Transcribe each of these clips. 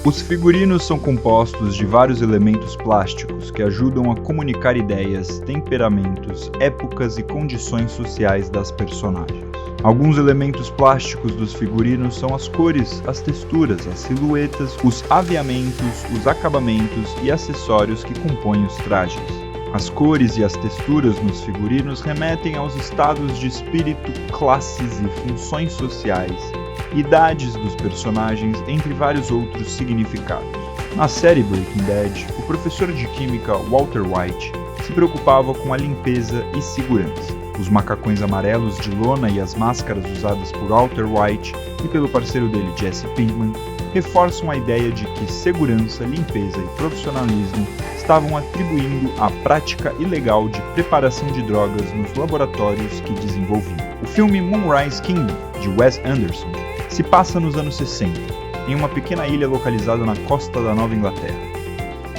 Os figurinos são compostos de vários elementos plásticos que ajudam a comunicar ideias, temperamentos, épocas e condições sociais das personagens. Alguns elementos plásticos dos figurinos são as cores, as texturas, as silhuetas, os aviamentos, os acabamentos e acessórios que compõem os trajes. As cores e as texturas nos figurinos remetem aos estados de espírito, classes e funções sociais, idades dos personagens, entre vários outros significados. Na série Breaking Bad, o professor de química Walter White se preocupava com a limpeza e segurança. Os macacões amarelos de lona e as máscaras usadas por Walter White e pelo parceiro dele Jesse Pinkman reforçam a ideia de que segurança, limpeza e profissionalismo estavam atribuindo à prática ilegal de preparação de drogas nos laboratórios que desenvolviam. O filme Moonrise Kingdom, de Wes Anderson, se passa nos anos 60, em uma pequena ilha localizada na costa da Nova Inglaterra.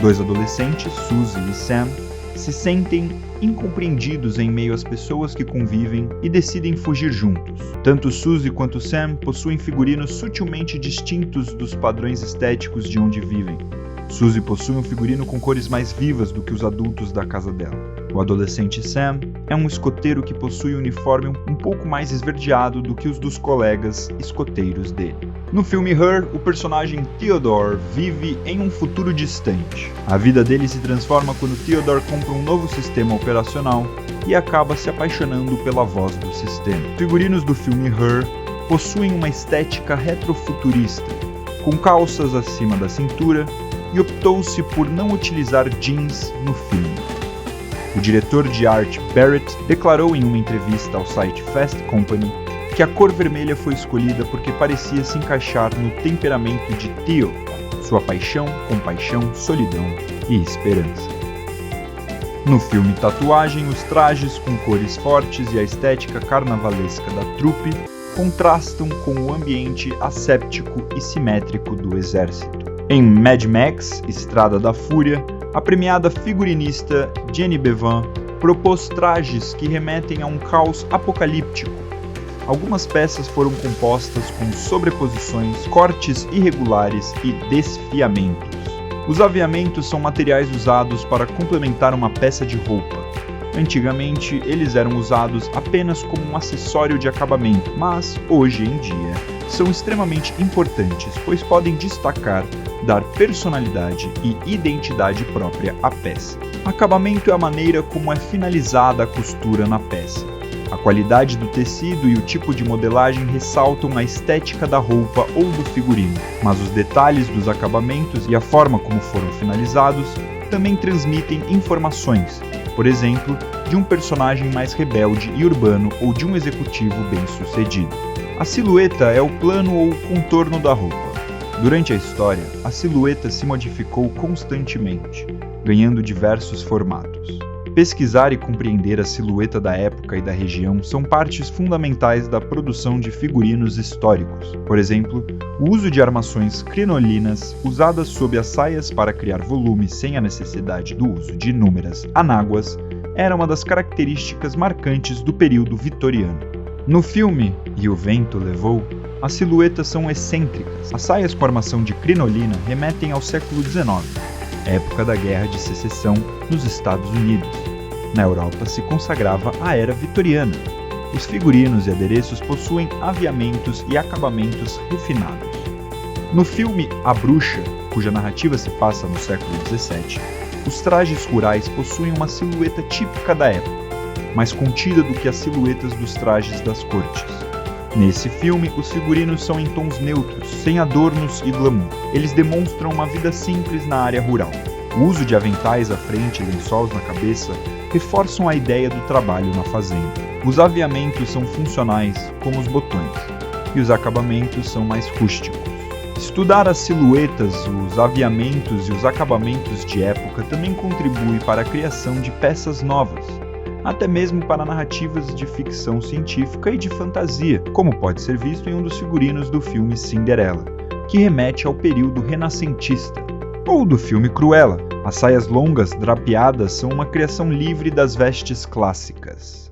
Dois adolescentes, Suzy e Sam, se sentem incompreendidos em meio às pessoas que convivem e decidem fugir juntos. Tanto Suzy quanto Sam possuem figurinos sutilmente distintos dos padrões estéticos de onde vivem. Suzy possui um figurino com cores mais vivas do que os adultos da casa dela. O adolescente Sam é um escoteiro que possui um uniforme um pouco mais esverdeado do que os dos colegas escoteiros dele. No filme Her, o personagem Theodore vive em um futuro distante. A vida dele se transforma quando Theodore compra um novo sistema operacional e acaba se apaixonando pela voz do sistema. Os figurinos do filme Her possuem uma estética retrofuturista, com calças acima da cintura, e optou-se por não utilizar jeans no filme. O diretor de arte Barrett declarou em uma entrevista ao site Fast Company que a cor vermelha foi escolhida porque parecia se encaixar no temperamento de Theo, sua paixão, compaixão, solidão e esperança. No filme Tatuagem, os trajes com cores fortes e a estética carnavalesca da trupe contrastam com o ambiente asséptico e simétrico do exército. Em Mad Max, Estrada da Fúria, a premiada figurinista Jenny Bevan propôs trajes que remetem a um caos apocalíptico. Algumas peças foram compostas com sobreposições, cortes irregulares e desfiamentos. Os aviamentos são materiais usados para complementar uma peça de roupa. Antigamente, eles eram usados apenas como um acessório de acabamento, mas, hoje em dia, são extremamente importantes, pois podem destacar, dar personalidade e identidade própria à peça. Acabamento é a maneira como é finalizada a costura na peça. A qualidade do tecido e o tipo de modelagem ressaltam a estética da roupa ou do figurino, mas os detalhes dos acabamentos e a forma como foram finalizados também transmitem informações, por exemplo, de um personagem mais rebelde e urbano ou de um executivo bem-sucedido. A silhueta é o plano ou o contorno da roupa. Durante a história, a silhueta se modificou constantemente, ganhando diversos formatos. Pesquisar e compreender a silhueta da época e da região são partes fundamentais da produção de figurinos históricos. Por exemplo, o uso de armações crinolinas usadas sob as saias para criar volume sem a necessidade do uso de inúmeras anáguas era uma das características marcantes do período vitoriano. No filme E o Vento Levou, as silhuetas são excêntricas. As saias com armação de crinolina remetem ao século XIX, época da Guerra de Secessão nos Estados Unidos. Na Europa se consagrava a Era Vitoriana. Os figurinos e adereços possuem aviamentos e acabamentos refinados. No filme A Bruxa, cuja narrativa se passa no século XVII, os trajes rurais possuem uma silhueta típica da época, mais contida do que as silhuetas dos trajes das cortes. Nesse filme, os figurinos são em tons neutros, sem adornos e glamour. Eles demonstram uma vida simples na área rural. O uso de aventais à frente e lençóis na cabeça reforçam a ideia do trabalho na fazenda. Os aviamentos são funcionais, como os botões, e os acabamentos são mais rústicos. Estudar as silhuetas, os aviamentos e os acabamentos de época também contribui para a criação de peças novas, até mesmo para narrativas de ficção científica e de fantasia, como pode ser visto em um dos figurinos do filme Cinderela, que remete ao período renascentista, ou do filme Cruella. As saias longas drapeadas são uma criação livre das vestes clássicas.